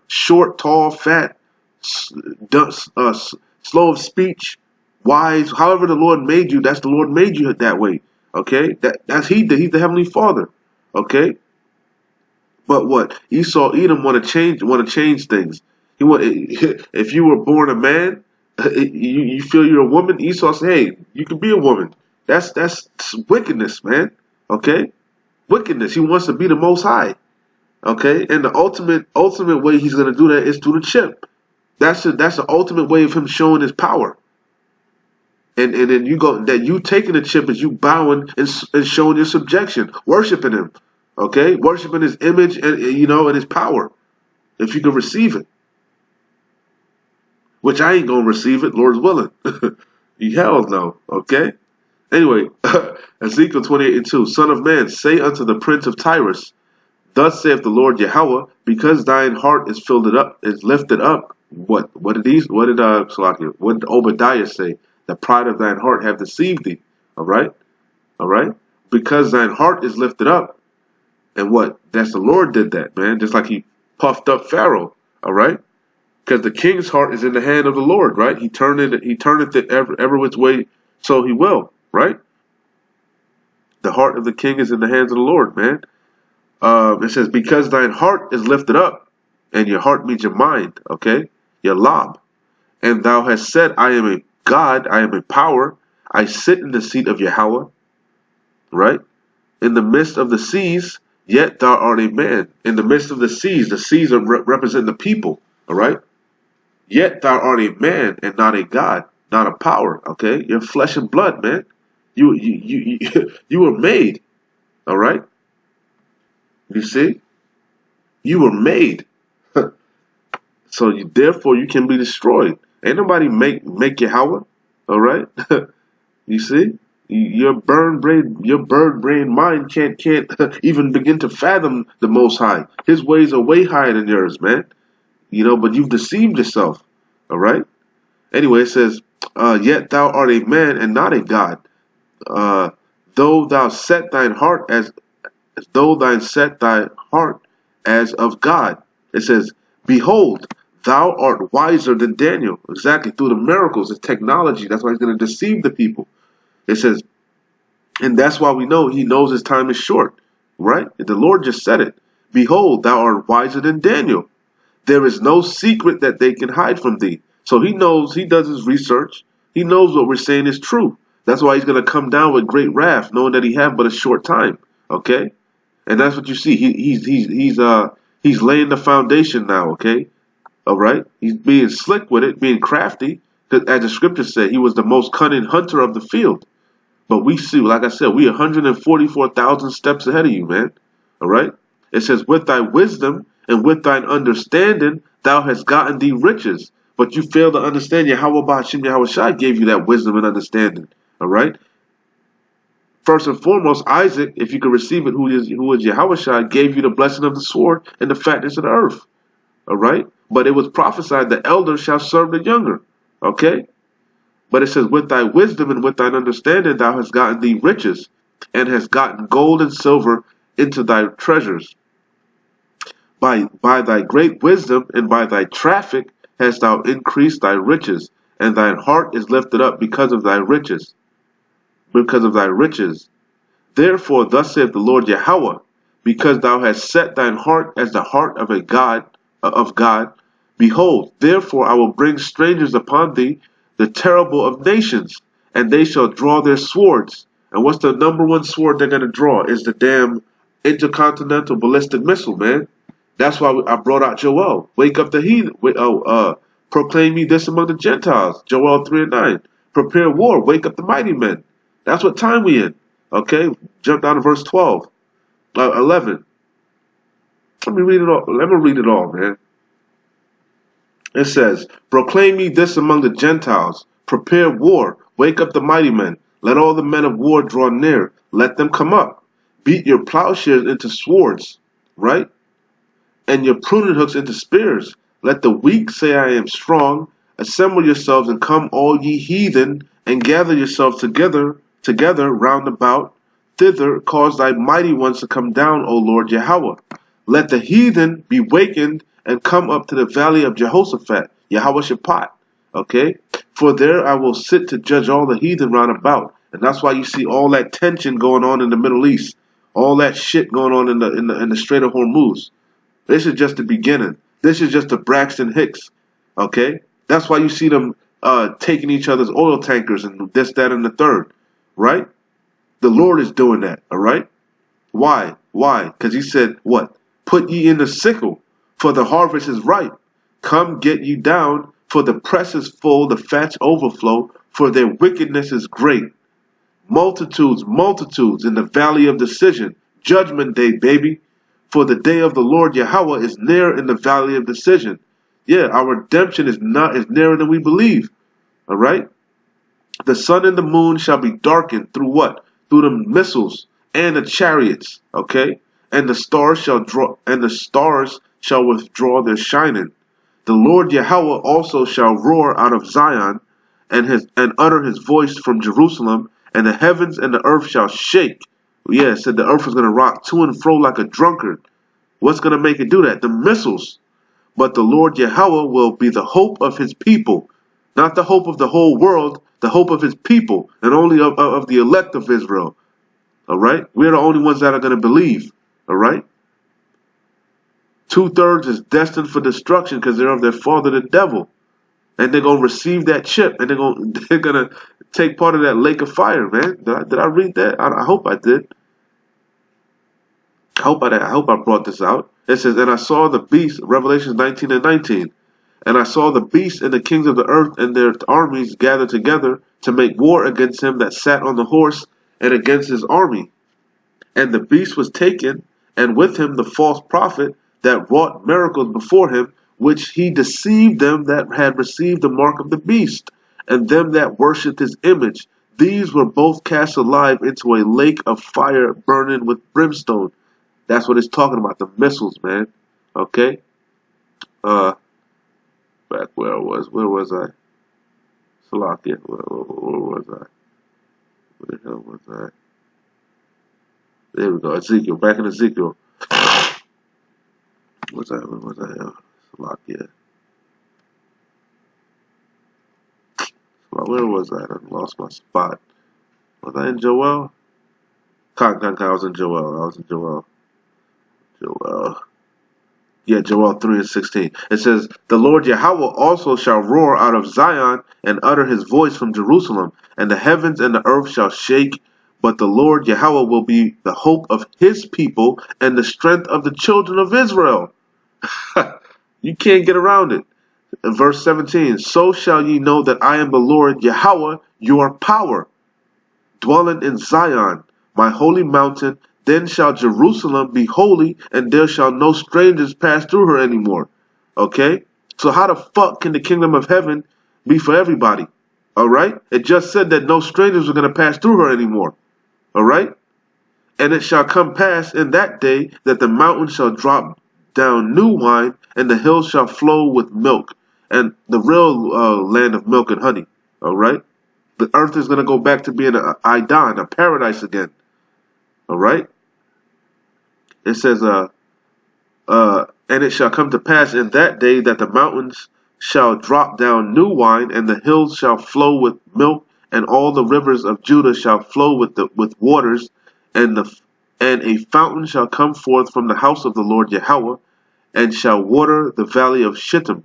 short, tall, fat, slow of speech, wise, however the Lord made you, that's the Lord made you that way. Okay? He's the Heavenly Father. Okay? But what? Esau, Edom want to change things. If you were born a man, you feel you're a woman. Esau says, hey, you can be a woman. That's wickedness, man. Okay, wickedness. He wants to be the Most High. Okay, and the ultimate way he's gonna do that is through the chip. That's the ultimate way of him showing his power. And then you taking the chip is you bowing and showing your subjection, worshiping him. Okay, worshiping his image and and his power. If you can receive it. Which I ain't gonna receive it, Lord's willing. Hell no. Okay? Anyway, Ezekiel 28:2. Son of man, say unto the prince of Tyrus, Thus saith the Lord Yahweh, because thine heart is lifted up. What did Obadiah say? The pride of thine heart have deceived thee. Alright? Alright? Because thine heart is lifted up. And what? That's the Lord did that, man. Just like he puffed up Pharaoh. Alright? Because the king's heart is in the hand of the Lord, right? He turneth it every which way, so he will, right? The heart of the king is in the hands of the Lord, man. It says, because thine heart is lifted up, and your heart means your mind, okay? Your lob. And thou hast said, I am a God, I am a power, I sit in the seat of Yahweh, right? In the midst of the seas, yet thou art a man. In the midst of the seas represent the people, all right? Yet thou art a man and not a God, not a power. Okay, you're flesh and blood, man. You were made. All right. You see, you were made. So therefore you can be destroyed. Ain't nobody make Yahweh. All right. You see, your bird brain mind can't even begin to fathom the Most High. His ways are way higher than yours, man. But you've deceived yourself. All right. Anyway, it says, yet thou art a man and not a God. Though thou set thine heart as of God. It says, behold, thou art wiser than Daniel. Exactly, through the miracles, the technology. That's why he's going to deceive the people. It says, and that's why we know he knows his time is short. Right? The Lord just said it. Behold, thou art wiser than Daniel. There is no secret that they can hide from thee. So he knows, he does his research. He knows what we're saying is true. That's why he's going to come down with great wrath, knowing that he have but a short time. Okay? And that's what you see. He's laying the foundation now, okay? All right? He's being slick with it, being crafty. Because as the scriptures say, he was the most cunning hunter of the field. But we see, like I said, we 144,000 steps ahead of you, man. All right? It says, with thy wisdom and with thine understanding, thou hast gotten thee riches. But you fail to understand Yahweh Ba'ashim Yahweh Shai gave you that wisdom and understanding. All right? First and foremost, Isaac, if you could receive it, who is Yahweh Shai, gave you the blessing of the sword and the fatness of the earth. All right? But it was prophesied the elder shall serve the younger. Okay? But it says, with thy wisdom and with thine understanding, thou hast gotten thee riches, and hast gotten gold and silver into thy treasures. By thy great wisdom and by thy traffic hast thou increased thy riches, and thine heart is lifted up because of thy riches. Because of thy riches. Therefore, thus saith the Lord Yahweh, because thou hast set thine heart as the heart of God, behold, therefore I will bring strangers upon thee, the terrible of nations, and they shall draw their swords. And what's the number one sword they're going to draw? Is the damn intercontinental ballistic missile, man. That's why I brought out Joel. Wake up the heathen. Proclaim me this among the Gentiles. Joel 3:9. Prepare war. Wake up the mighty men. That's what time we in. Okay? Jump down to verse 11. Let me read it all, man. It says, proclaim me this among the Gentiles. Prepare war. Wake up the mighty men. Let all the men of war draw near. Let them come up. Beat your plowshares into swords. Right? And your pruning hooks into spears. Let the weak say, I am strong. Assemble yourselves and come, all ye heathen, and gather yourselves together round about. Thither cause thy mighty ones to come down, O Lord Yahweh. Let the heathen be wakened and come up to the valley of Jehoshaphat, Yahweh Shaphat. Okay? For there I will sit to judge all the heathen round about. And that's why you see all that tension going on in the Middle East. All that shit going on in the Strait of Hormuz. This is just the beginning. This is just the Braxton Hicks. Okay? That's why you see them taking each other's oil tankers and this, that, and the third. Right? The Lord is doing that. Alright? Why? Why? Because he said, what? Put ye in the sickle, for the harvest is ripe. Come get you down, for the press is full, the fats overflow, for their wickedness is great. Multitudes, multitudes in the valley of decision. Judgment day, baby. For the day of the Lord Yahweh is near in the valley of decision. Yeah, our redemption is nearer than we believe. All right? The sun and the moon shall be darkened through what? Through the missiles and the chariots. Okay? And the stars shall withdraw their shining. The Lord Yahweh also shall roar out of Zion, and utter his voice from Jerusalem, and the heavens and the earth shall shake. Yeah, it said the earth is going to rock to and fro like a drunkard. What's going to make it do that? The missiles. But the Lord Yahweh will be the hope of his people. Not the hope of the whole world, the hope of his people, and only of the elect of Israel. All right? We're the only ones that are going to believe. All right? 2/3 is destined for destruction because they're of their father, the devil. And they're going to receive that chip, and they're going to take part of that lake of fire, man. Did I read that? I hope I did. I hope I brought this out. It says, and I saw the beast, Revelation 19:19. And I saw the beast and the kings of the earth and their armies gathered together to make war against him that sat on the horse and against his army. And the beast was taken, and with him the false prophet that wrought miracles before him, which he deceived them that had received the mark of the beast, and them that worshipped his image. These were both cast alive into a lake of fire burning with brimstone. That's what it's talking about, the missiles, man. Okay? Back where was I? Salakia, where was I? Where the hell was I? There we go, Ezekiel, back in Ezekiel. Where was I? Salakia. Where was I? I lost my spot. Was I in Joel? I was in Joel. Yeah, Joel 3:16. It says, the Lord Yahweh also shall roar out of Zion and utter his voice from Jerusalem, and the heavens and the earth shall shake, but the Lord Yahweh will be the hope of his people and the strength of the children of Israel. You can't get around it. In verse 17, so shall ye know that I am the Lord Yahweh, your power, dwelling in Zion, my holy mountain. Then shall Jerusalem be holy, and there shall no strangers pass through her anymore. Okay? So how the fuck can the kingdom of heaven be for everybody? Alright? It just said that no strangers are going to pass through her anymore. Alright? And it shall come pass in that day that the mountains shall drop down new wine, and the hills shall flow with milk, and the real land of milk and honey. Alright? The earth is going to go back to being an Idan, a paradise again. Alright? It says, and it shall come to pass in that day that the mountains shall drop down new wine, and the hills shall flow with milk, and all the rivers of Judah shall flow with waters, and a fountain shall come forth from the house of the Lord Yahweh, and shall water the valley of Shittim.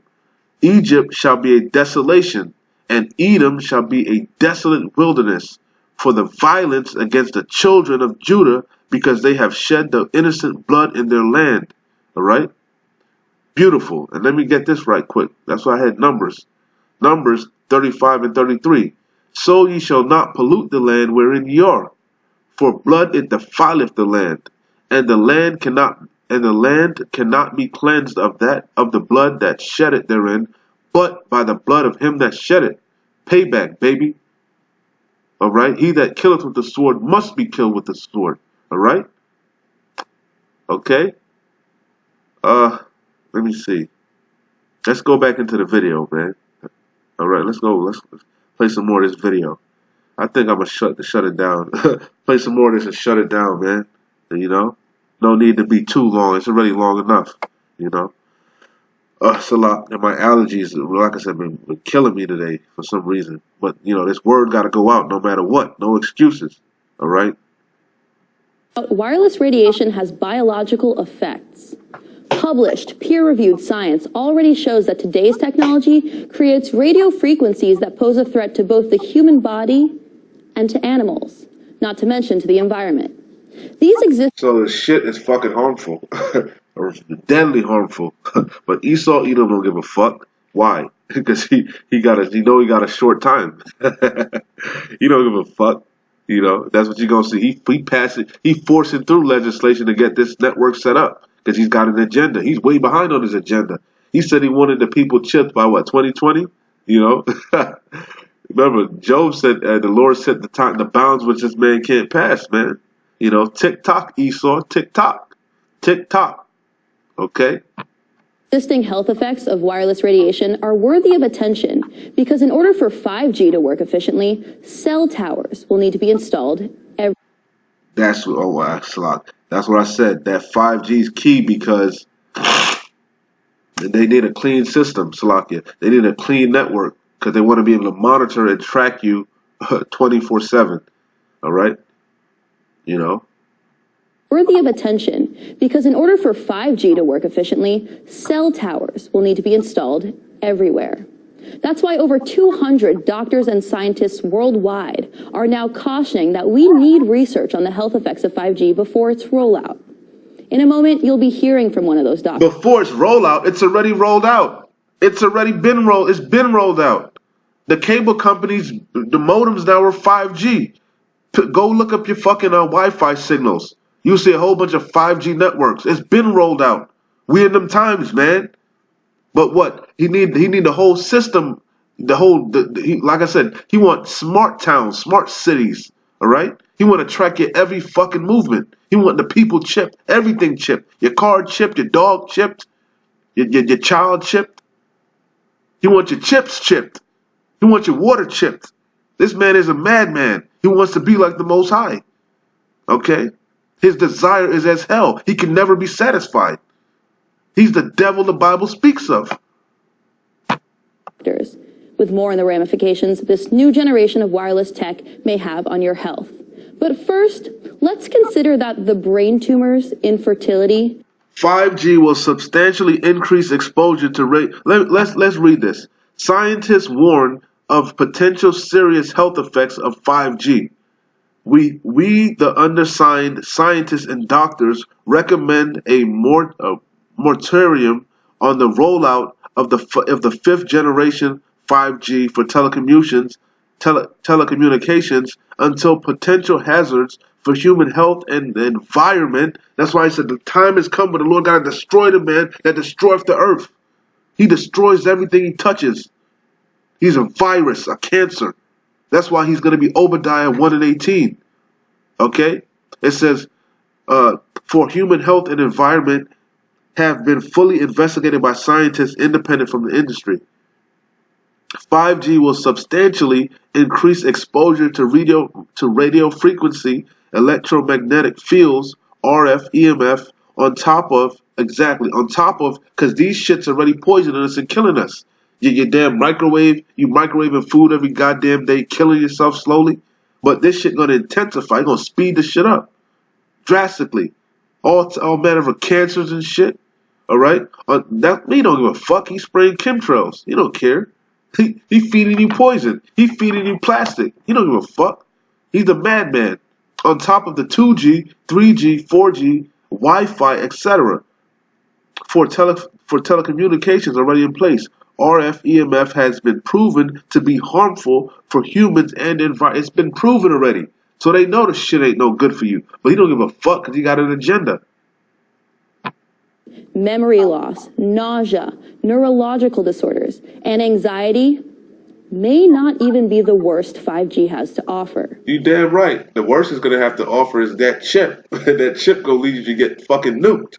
Egypt shall be a desolation, and Edom shall be a desolate wilderness, for the violence against the children of Judah, because they have shed the innocent blood in their land. Alright? Beautiful. And let me get this right quick. That's why I had Numbers. Numbers 35 and 33. So ye shall not pollute the land wherein ye are, for blood it defileth the land, and the land cannot be cleansed of the blood that sheddeth therein, but by the blood of him that shed it. Payback, baby. Alright? He that killeth with the sword must be killed with the sword. Alright? Okay? Let me see. Let's go back into the video, man. Alright, let's go. Let's play some more of this video. I think I'm going to shut it down. Play some more of this and shut it down, man. You know? No need to be too long. It's already long enough. You know? It's a lot. And my allergies, like I said, been killing me today for some reason. But, you know, this word got to go out no matter what. No excuses. All right? Wireless radiation has biological effects. Published, peer-reviewed science already shows that today's technology creates radio frequencies that pose a threat to both the human body and to animals, not to mention to the environment. These exist. So the shit is fucking harmful. Or deadly harmful. But Esau Edom don't give a fuck. Why? Because he got a short time. He don't give a fuck. You know, that's what you're gonna see. He forcing through legislation to get this network set up because he's got an agenda. He's way behind on his agenda. He said he wanted the people chipped by what, 2020? You know. Remember, Job said the Lord set the bounds which this man can't pass, man. You know, tick tock, Esau, tick tock, tick tock. Okay. Existing health effects of wireless radiation are worthy of attention because in order for 5G to work efficiently, cell towers will need to be installed That's what I said. That 5G is key because they need a clean system, Salakia. They need a clean network because they want to be able to monitor and track you 24/7. All right? You know? worthy of attention because in order for 5G to work efficiently, cell towers will need to be installed everywhere. That's why over 200 doctors and scientists worldwide are now cautioning that we need research on the health effects of 5G before its rollout. In a moment, you'll be hearing from one of those doctors. Before its rollout, it's already rolled out. It's already been rolled. It's been rolled out. The cable companies, the modems now are 5G. Go look up your fucking Wi-Fi signals. You'll see a whole bunch of 5G networks. It's been rolled out. We in them times, man. But what he need the whole system, like I said, he wants smart towns, smart cities. All right, he want to track your every fucking movement. He want the people chipped, everything chipped, your car chipped, your dog chipped, your child chipped. He wants your chips chipped. He wants your water chipped. This man is a madman. He wants to be like the Most High. Okay, his desire is as hell. He can never be satisfied. He's the devil the Bible speaks of. With more on the ramifications this new generation of wireless tech may have on your health. But first, let's consider that the brain tumors, infertility. 5G will substantially increase exposure to let's read this. Scientists warn of potential serious health effects of 5G. We the undersigned scientists and doctors recommend a moratorium on the rollout of the fifth generation 5G for telecommunications until potential hazards for human health and the environment. That's why I said the time has come when the Lord God to destroy the man that destroys the earth. He destroys everything he touches. He's a virus, a cancer. That's why he's going to be Obadiah 1:18. Okay? It says, for human health and environment have been fully investigated by scientists independent from the industry. 5G will substantially increase exposure to radio frequency, electromagnetic fields, RF, EMF, on top of, because these shits already poisoning us and killing us. Your damn microwave, you microwaving food every goddamn day, killing yourself slowly. But this shit gonna intensify, gonna speed this shit up drastically. All manner of cancers and shit. All right, he don't give a fuck. He's spraying chemtrails. He don't care. He feeding you poison. He feeding you plastic. He don't give a fuck. He's a madman. On top of the 2G, 3G, 4G, Wi-Fi, etc. for telecommunications already in place. RF EMF has been proven to be harmful for humans and environment. It's been proven already. So they know the shit ain't no good for you. But he don't give a fuck because he got an agenda. Memory loss, nausea, neurological disorders, and anxiety may not even be the worst 5G has to offer. You damn right. The worst it's going to have to offer is that chip. That chip going to lead you to get fucking nuked.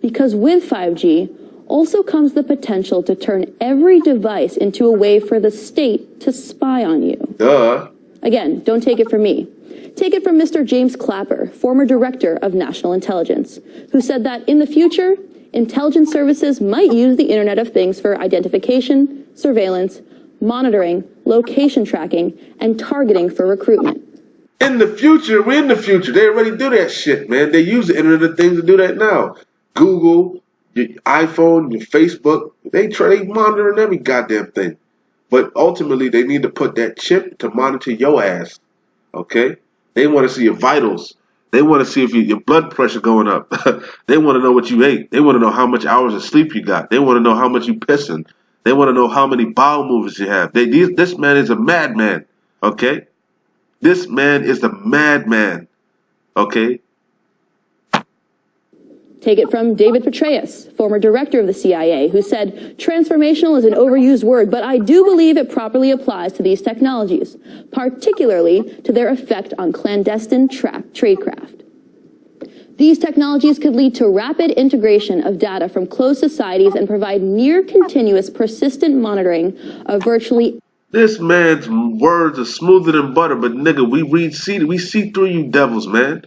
Because with 5G also comes the potential to turn every device into a way for the state to spy on you. Duh. Again, don't take it from me. Take it from Mr. James Clapper, former director of National Intelligence, who said that in the future, intelligence services might use the Internet of Things for identification, surveillance, monitoring, location tracking, and targeting for recruitment. In the future, we're in the future. They already do that shit, man. They use the Internet of Things to do that now. Google, your iPhone, your Facebook, they monitoring every goddamn thing. But ultimately, they need to put that chip to monitor your ass. Okay? They want to see your vitals. They want to see if your blood pressure going up. They want to know what you ate. They want to know how much hours of sleep you got. They want to know how much you pissing. They want to know how many bowel movements you have. This man is a madman. Okay? This man is a madman. Okay? Take it from David Petraeus, former director of the CIA, who said, transformational is an overused word, but I do believe it properly applies to these technologies, particularly to their effect on clandestine tradecraft. These technologies could lead to rapid integration of data from closed societies and provide near continuous persistent monitoring of virtually. This man's words are smoother than butter, but nigga, we see through you devils, man.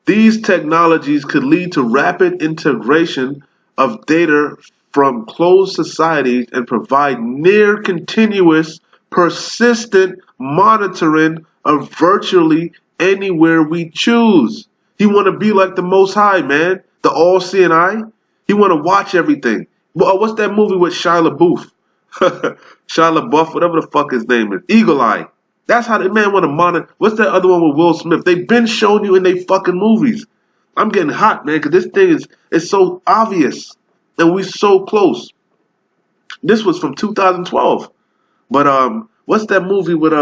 These technologies could lead to rapid integration of data from closed societies and provide near continuous, persistent monitoring of virtually anywhere we choose. He want to be like the Most High, man, the all-seeing eye. He want to watch everything. What's that movie with Shia LaBeouf? Shia LaBeouf, whatever the fuck his name is. Eagle Eye. That's how the man want to monitor. What's that other one with Will Smith? They've been showing you in they fucking movies. I'm getting hot, man, because this thing is so obvious. And we so close. This was from 2012. But what's that movie with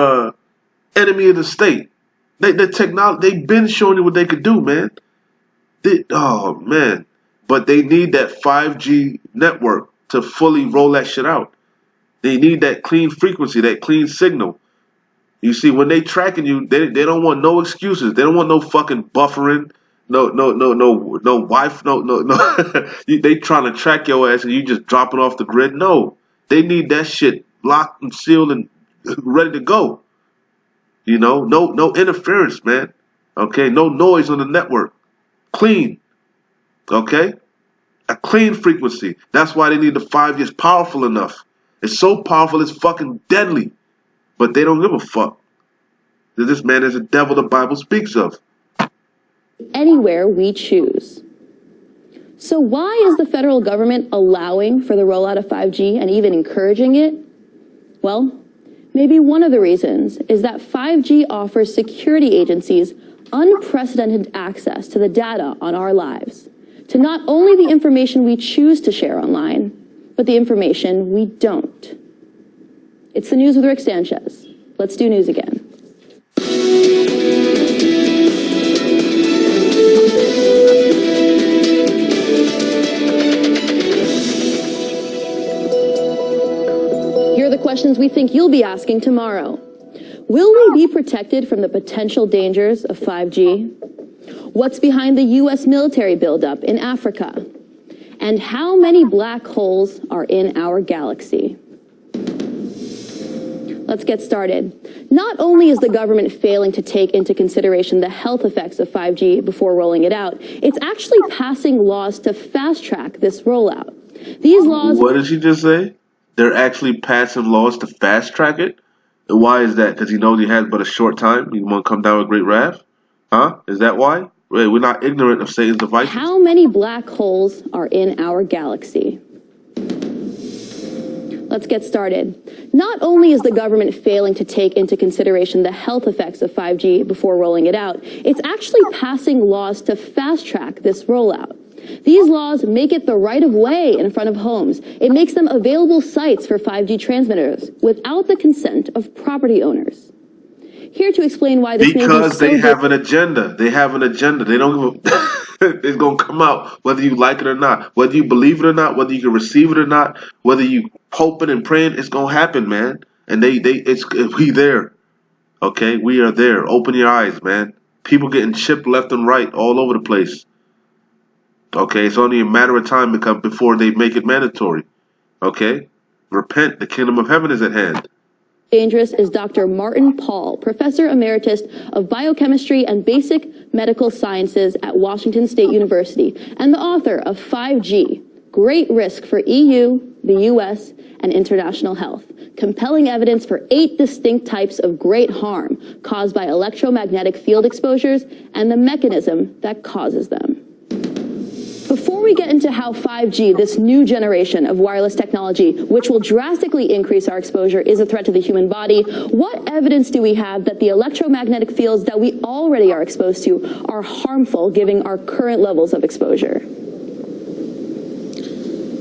Enemy of the State? They've been showing you what they could do, man. Oh man. But they need that 5G network to fully roll that shit out. They need that clean frequency, that clean signal. You see, when they tracking you, they don't want no excuses. They don't want no fucking buffering, no wife, no. They trying to track your ass and you just dropping off the grid. No, they need that shit locked and sealed and ready to go. You know, no interference, man. Okay, no noise on the network. Clean. Okay, a clean frequency. That's why they need the 5G. It's powerful enough. It's so powerful, it's fucking deadly. But they don't give a fuck. This man is a devil the Bible speaks of. Anywhere we choose. So why is the federal government allowing for the rollout of 5G and even encouraging it? Well, maybe one of the reasons is that 5G offers security agencies unprecedented access to the data on our lives, to not only the information we choose to share online, but the information we don't. It's the news with Rick Sanchez. Let's do news again. Here are the questions we think you'll be asking tomorrow. Will we be protected from the potential dangers of 5G? What's behind the U.S. military buildup in Africa? And how many black holes are in our galaxy? Let's get started. Not only is the government failing to take into consideration the health effects of 5G before rolling it out, it's actually passing laws to fast-track this rollout. These laws... What did she just say? They're actually passing laws to fast-track it? And why is that? Because he knows he has but a short time? He want to come down with great wrath? Huh? Is that why? Wait, we're not ignorant of Satan's devices. How many black holes are in our galaxy? Let's get started. Not only is the government failing to take into consideration the health effects of 5G before rolling it out, it's actually passing laws to fast-track this rollout. These laws make it the right of way in front of homes. It makes them available sites for 5G transmitters without the consent of property owners. Here to explain why this because they have an agenda. They have an agenda. They don't give a it's going to come out whether you like it or not, whether you believe it or not, whether you can receive it or not, whether you hoping and praying, it's going to happen, man. And we there. Okay, we are there. Open your eyes, man. People getting chipped left and right all over the place. Okay, it's only a matter of time before they make it mandatory. Okay, repent. The kingdom of heaven is at hand. Dangerous is Dr. Martin Pall, Professor Emeritus of Biochemistry and Basic Medical Sciences at Washington State University, and the author of 5G, Great Risk for EU, the US, and International Health. Compelling evidence for 8 distinct types of great harm caused by electromagnetic field exposures and the mechanism that causes them. Before we get into how 5G, this new generation of wireless technology, which will drastically increase our exposure, is a threat to the human body, what evidence do we have that the electromagnetic fields that we already are exposed to are harmful given our current levels of exposure?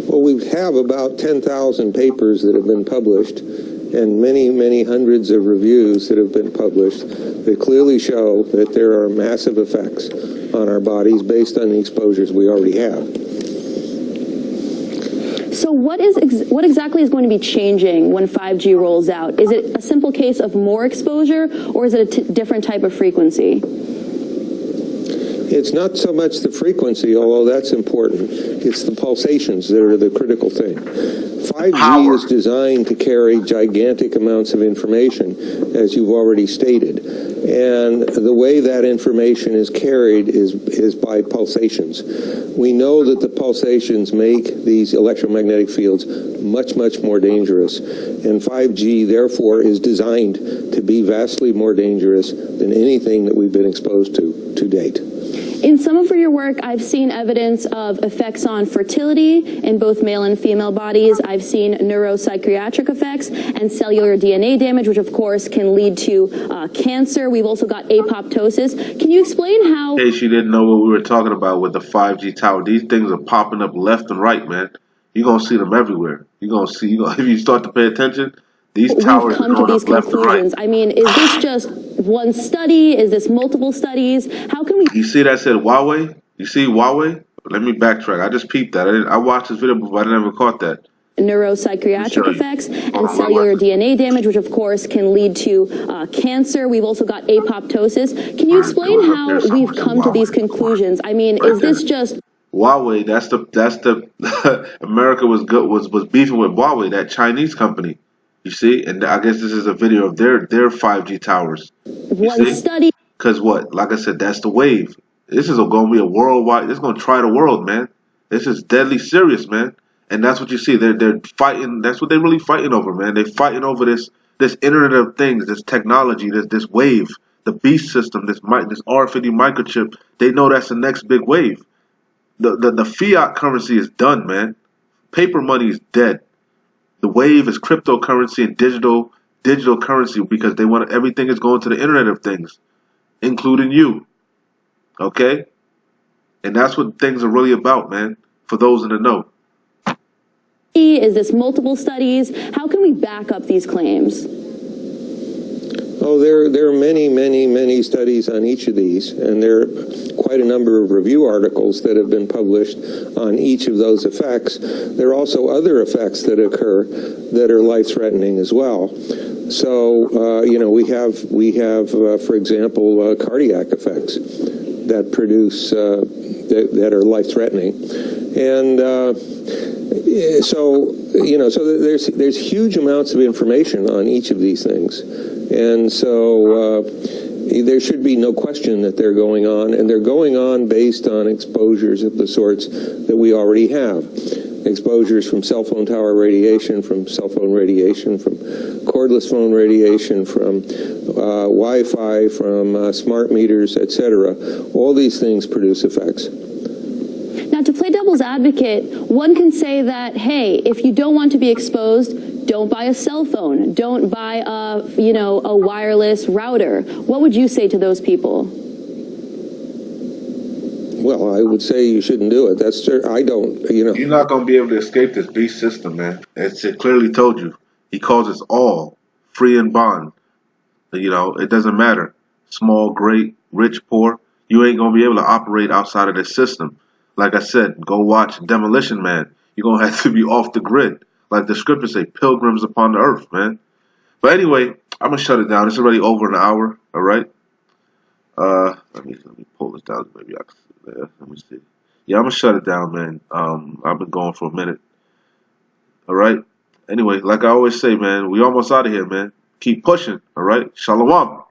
Well, we have about 10,000 papers that have been published and many, many hundreds of reviews that have been published that clearly show that there are massive effects on our bodies based on the exposures we already have. So what exactly is going to be changing when 5G rolls out? Is it a simple case of more exposure, or is it a different type of frequency? It's not so much the frequency, although that's important. It's the pulsations that are the critical thing. 5G is designed to carry gigantic amounts of information, as you've already stated. And the way that information is carried is by pulsations. We know that the pulsations make these electromagnetic fields much, much more dangerous. And 5G, therefore, is designed to be vastly more dangerous than anything that we've been exposed to date. In some of your work, I've seen evidence of effects on fertility in both male and female bodies. I've seen neuropsychiatric effects and cellular DNA damage, which of course can lead to cancer. We've also got apoptosis. Can you explain how... In case you didn't know what we were talking about with the 5G tower, these things are popping up left and right, man. You're going to see them everywhere. If you start to pay attention, these towers are going up left and right. I mean, is this just one study? Is this multiple studies? How can we... You see that said Huawei? You see Huawei? Let me backtrack. I just peeped that. I watched this video before. I never caught that. neuropsychiatric effects and cellular DNA damage, which of course can lead to cancer. We've also got apoptosis. Can you explain how we've come to these conclusions? I mean, is this just Huawei? That's the America was beefing with Huawei, that Chinese company. You see, and I guess this is a video of their 5G towers. one study? Because what? Like I said, that's the wave. This is going to be a worldwide. This is going to try the world, man. This is deadly serious, man. And that's what you see. They're fighting. That's what they're really fighting over, man. They're fighting over this Internet of Things, this technology, this wave, the beast system, this R50 microchip. They know that's the next big wave. The fiat currency is done, man. Paper money is dead. The wave is cryptocurrency and digital currency, because they want everything is going to the Internet of Things, including you. Okay? And that's what things are really about, man, for those in the know. Is this multiple studies? How can we back up these claims? Oh, there are many studies on each of these, and there are quite a number of review articles that have been published on each of those effects. There are also other effects that occur that are life-threatening as well. So, we have, for example, cardiac effects that produce that are life-threatening, and so there's huge amounts of information on each of these things. And so there should be no question that they're going on, and they're going on based on exposures of the sorts that we already have. Exposures from cell phone tower radiation, from cell phone radiation, from cordless phone radiation, from Wi-Fi, from smart meters, etc. All these things produce effects. Now, to play devil's advocate, one can say that, hey, if you don't want to be exposed, don't buy a cell phone. Don't buy a wireless router. What would you say to those people? Well, I would say you shouldn't do it. That's I don't. You're not going to be able to escape this beast system, man. It clearly told you. He calls us all free and bond. It doesn't matter. Small, great, rich, poor. You ain't going to be able to operate outside of this system. Like I said, go watch Demolition Man. You're going to have to be off the grid. Like the scriptures say, pilgrims upon the earth, man. But anyway, I'm going to shut it down. It's already over an hour, all right? Let me pull this down. Maybe I can see there. Let me see. Yeah, I'm going to shut it down, man. I've been going for a minute. All right? Anyway, like I always say, man, we almost out of here, man. Keep pushing, all right? Shalom.